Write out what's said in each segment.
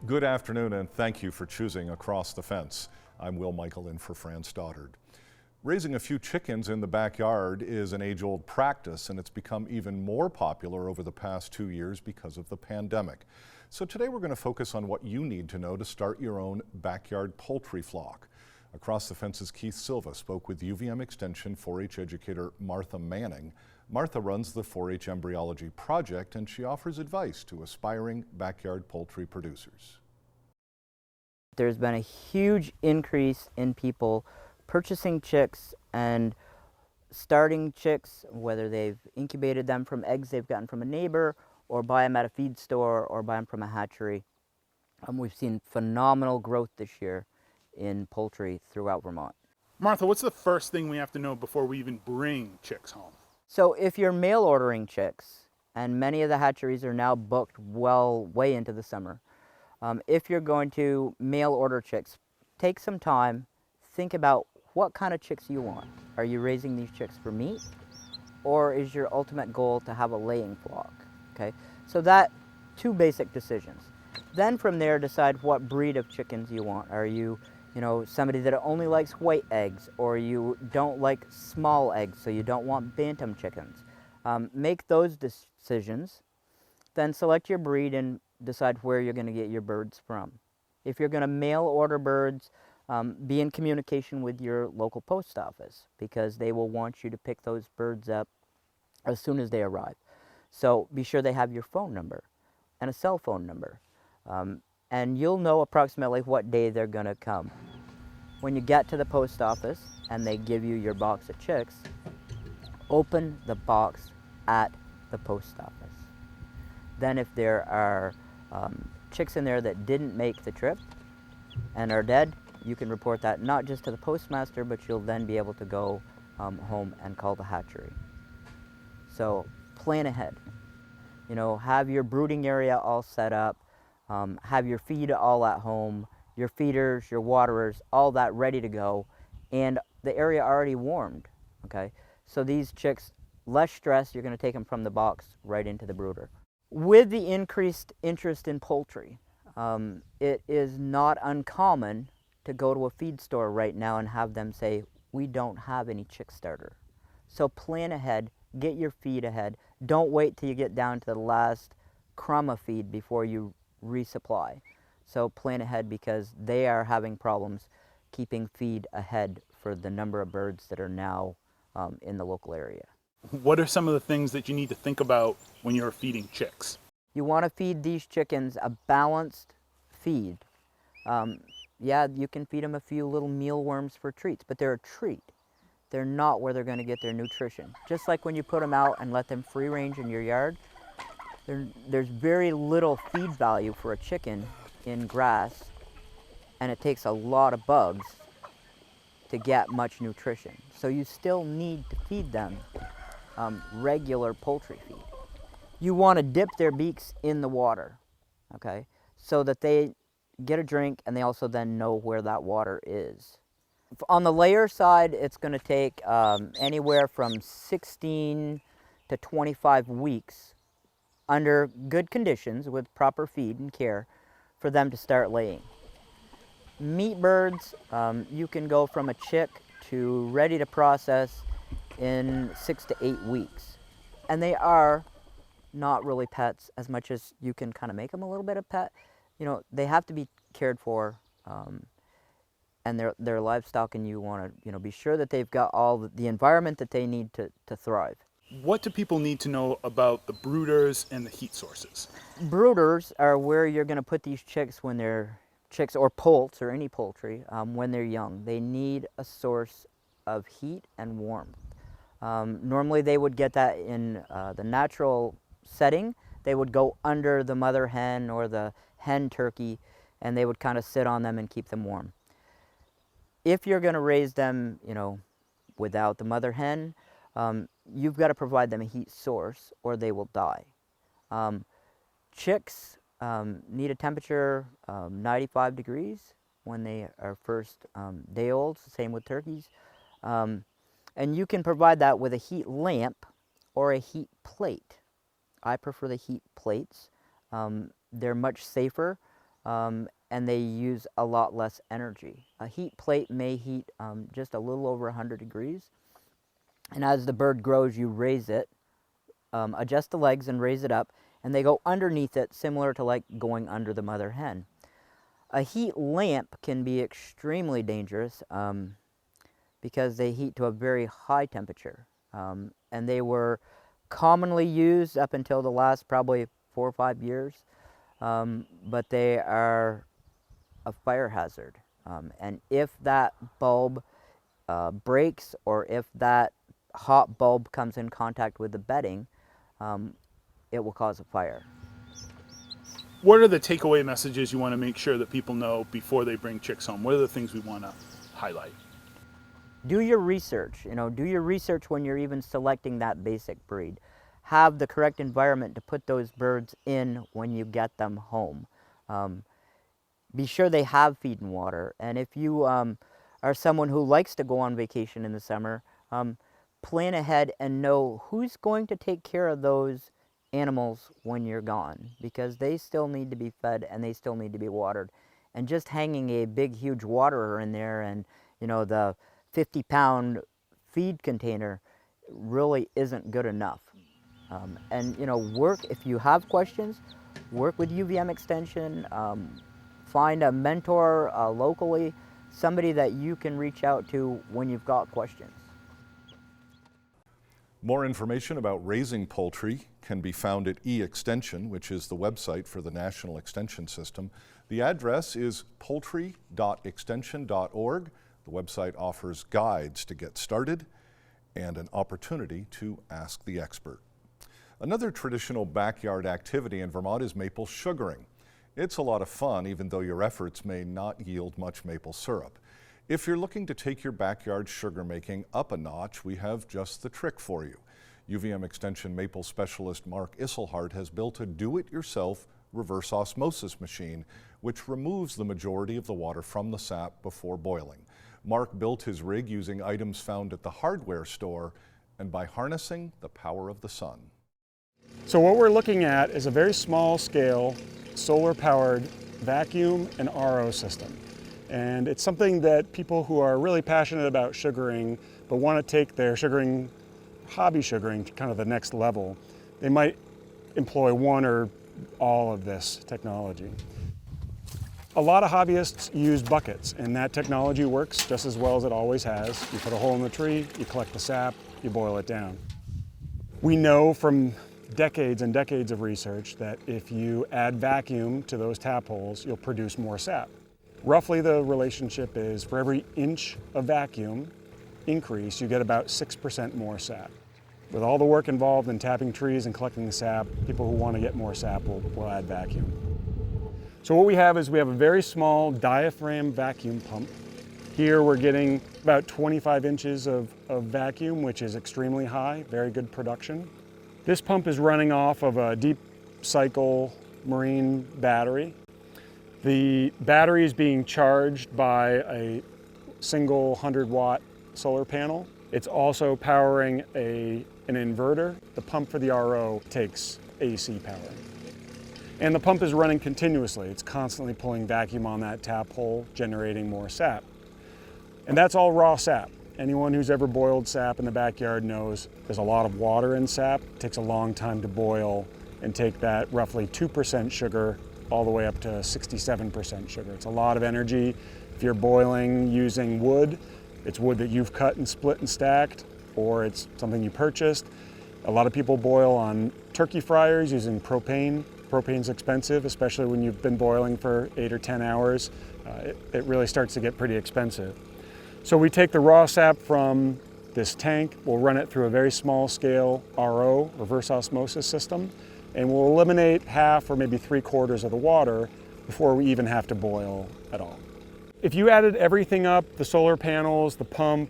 Good afternoon, and thank you for choosing Across the Fence. I'm Will Michael in for Fran Stoddard. Raising a few chickens in the backyard is an age-old practice, and it's become even more popular over the past 2 years because of the pandemic. So today we're going to focus on what you need to know to start your own backyard poultry flock. Across the Fence's Keith Silva spoke with UVM Extension 4-H educator Martha Manning. Martha runs the 4-H embryology project, and she offers advice to aspiring backyard poultry producers. There's been a huge increase in people purchasing chicks and starting chicks, whether they've incubated them from eggs they've gotten from a neighbor, or buy them at a feed store, or buy them from a hatchery. We've seen phenomenal growth this year in poultry throughout Vermont. Martha, what's the first thing we have to know before we even bring chicks home? So if you're mail ordering chicks, and many of the hatcheries are now booked way into the summer, if you're going to mail order chicks, take some time, think about what kind of chicks you want. Are you raising these chicks for meat, or is your ultimate goal to have a laying flock? Okay, so that, two basic decisions. Then from there, decide what breed of chickens you want. Are you somebody that only likes white eggs, or you don't like small eggs, so you don't want bantam chickens? Make those decisions, then select your breed and decide where you're going to get your birds from. If you're going to mail order birds, be in communication with your local post office, because they will want you to pick those birds up as soon as they arrive. So be sure they have your phone number and a cell phone number. And you'll know approximately what day they're going to come. When you get to the post office and they give you your box of chicks, open the box at the post office. Then if there are chicks in there that didn't make the trip and are dead, you can report that not just to the postmaster, but you'll then be able to go home and call the hatchery. So plan ahead. Have your brooding area all set up. Have your feed all at home, your feeders, your waterers, all that ready to go, and the area already warmed, okay? So these chicks, less stress, you're gonna take them from the box right into the brooder. With the increased interest in poultry, it is not uncommon to go to a feed store right now and have them say, we don't have any chick starter. So plan ahead, get your feed ahead. Don't wait till you get down to the last crumb of feed before you resupply. So plan ahead, because they are having problems keeping feed ahead for the number of birds that are now in the local area. What are some of the things that you need to think about when you're feeding chicks? You want to feed these chickens a balanced feed. Yeah, you can feed them a few little mealworms for treats, but they're a treat. They're not where they're going to get their nutrition. Just like when you put them out and let them free range in your yard, there's very little feed value for a chicken in grass, and it takes a lot of bugs to get much nutrition. So you still need to feed them regular poultry feed. You want to dip their beaks in the water, okay, so that they get a drink and they also then know where that water is. On the layer side, it's going to take anywhere from 16 to 25 weeks under good conditions with proper feed and care for them to start laying. Meat birds, you can go from a chick to ready to process in 6 to 8 weeks. And they are not really pets as much as you can kind of make them a little bit of pet. They have to be cared for, and they're livestock, and you want to be sure that they've got all the environment that they need to thrive. What do people need to know about the brooders and the heat sources? Brooders are where you're going to put these chicks when they're chicks, or poults, or any poultry, when they're young. They need a source of heat and warmth. Normally they would get that in the natural setting. They would go under the mother hen or the hen turkey, and they would kind of sit on them and keep them warm. If you're going to raise them, without the mother hen, you've got to provide them a heat source or they will die. Chicks need a temperature 95 degrees when they are first day olds, same with turkeys. And you can provide that with a heat lamp or a heat plate. I prefer the heat plates. They're much safer and they use a lot less energy. A heat plate may heat just a little over 100 degrees. And as the bird grows, you raise it, adjust the legs and raise it up, and they go underneath it, similar to like going under the mother hen. A heat lamp can be extremely dangerous because they heat to a very high temperature. And they were commonly used up until the last probably 4 or 5 years, but they are a fire hazard. And if that bulb breaks or if that hot bulb comes in contact with the bedding, it will cause a fire. What are the takeaway messages you want to make sure that people know before they bring chicks home? What are the things we want to highlight? Do your research, do your research when you're even selecting that basic breed. Have the correct environment to put those birds in when you get them home. Be sure they have feed and water. And if you are someone who likes to go on vacation in the summer, plan ahead and know who's going to take care of those animals when you're gone, because they still need to be fed and they still need to be watered. And just hanging a big, huge waterer in there and, the 50-pound feed container really isn't good enough. And, work, if you have questions, work with UVM Extension, find a mentor locally, somebody that you can reach out to when you've got questions. More information about raising poultry can be found at eExtension, which is the website for the National Extension System. The address is poultry.extension.org. The website offers guides to get started and an opportunity to ask the expert. Another traditional backyard activity in Vermont is maple sugaring. It's a lot of fun, even though your efforts may not yield much maple syrup. If you're looking to take your backyard sugar making up a notch, we have just the trick for you. UVM Extension maple specialist Mark Isselhart has built a do-it-yourself reverse osmosis machine, which removes the majority of the water from the sap before boiling. Mark built his rig using items found at the hardware store and by harnessing the power of the sun. So what we're looking at is a very small scale solar-powered vacuum and RO system. And it's something that people who are really passionate about sugaring but want to take their sugaring, hobby sugaring, to kind of the next level, they might employ one or all of this technology. A lot of hobbyists use buckets, and that technology works just as well as it always has. You put a hole in the tree, you collect the sap, you boil it down. We know from decades and decades of research that if you add vacuum to those tap holes, you'll produce more sap. Roughly the relationship is for every inch of vacuum increase, you get about 6% more sap. With all the work involved in tapping trees and collecting the sap, people who want to get more sap will add vacuum. So what we have is we have a very small diaphragm vacuum pump. Here we're getting about 25 inches of vacuum, which is extremely high, very good production. This pump is running off of a deep cycle marine battery. The battery is being charged by a single 100-watt solar panel. It's also powering an inverter. The pump for the RO takes AC power. And the pump is running continuously. It's constantly pulling vacuum on that tap hole, generating more sap. And that's all raw sap. Anyone who's ever boiled sap in the backyard knows there's a lot of water in sap. It takes a long time to boil and take that roughly 2% sugar all the way up to 67% sugar. It's a lot of energy. If you're boiling using wood, it's wood that you've cut and split and stacked, or it's something you purchased. A lot of people boil on turkey fryers using propane. Propane's expensive, especially when you've been boiling for 8 or 10 hours. It really starts to get pretty expensive. So we take the raw sap from this tank, we'll run it through a very small scale RO, reverse osmosis system, and we'll eliminate half or maybe 3/4 of the water before we even have to boil at all. If you added everything up, the solar panels, the pump,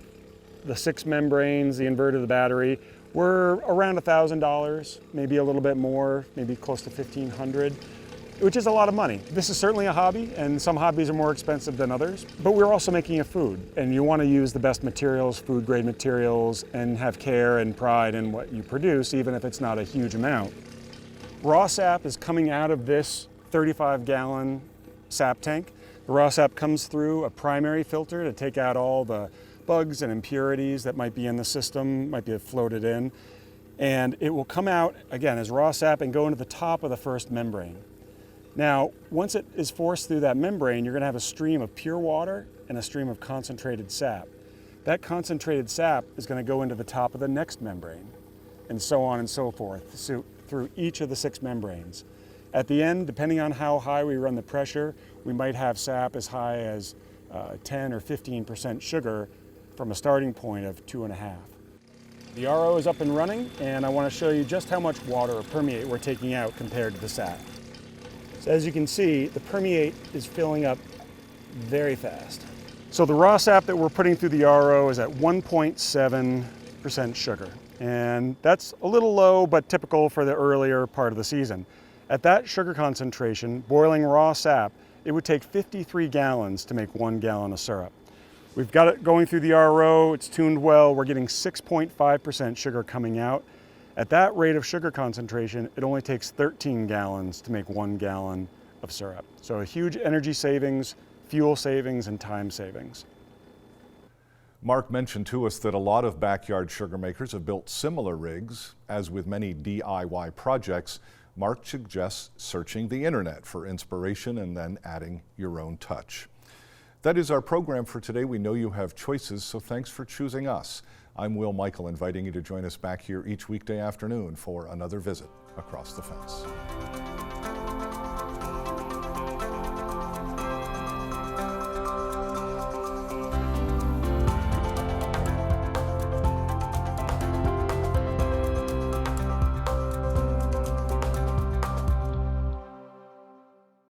the 6 membranes, the inverter, the battery, were around $1,000, maybe a little bit more, maybe close to $1,500, which is a lot of money. This is certainly a hobby, and some hobbies are more expensive than others, but we're also making a food, and you want to use the best materials, food grade materials, and have care and pride in what you produce, even if it's not a huge amount. Raw sap is coming out of this 35-gallon sap tank. The raw sap comes through a primary filter to take out all the bugs and impurities that might be in the system, might be floated in, and it will come out again as raw sap and go into the top of the first membrane. Now, once it is forced through that membrane, you're going to have a stream of pure water and a stream of concentrated sap. That concentrated sap is going to go into the top of the next membrane, and so on and so forth, so through each of the 6 membranes. At the end, depending on how high we run the pressure, we might have sap as high as 10 or 15% sugar from a starting point of 2.5. The RO is up and running, and I want to show you just how much water or permeate we're taking out compared to the sap. So as you can see, the permeate is filling up very fast. So the raw sap that we're putting through the RO is at 1.7% sugar, and that's a little low but typical for the earlier part of the season. At that sugar concentration, boiling raw sap, it would take 53 gallons to make 1 gallon of syrup. We've got it going through the RO, it's tuned well, we're getting 6.5% sugar coming out. At that rate of sugar concentration, it only takes 13 gallons to make 1 gallon of syrup. So a huge energy savings, fuel savings, and time savings. Mark mentioned to us that a lot of backyard sugar makers have built similar rigs. As with many DIY projects, Mark suggests searching the internet for inspiration and then adding your own touch. That is our program for today. We know you have choices, so thanks for choosing us. I'm Will Michael, inviting you to join us back here each weekday afternoon for another visit across the fence.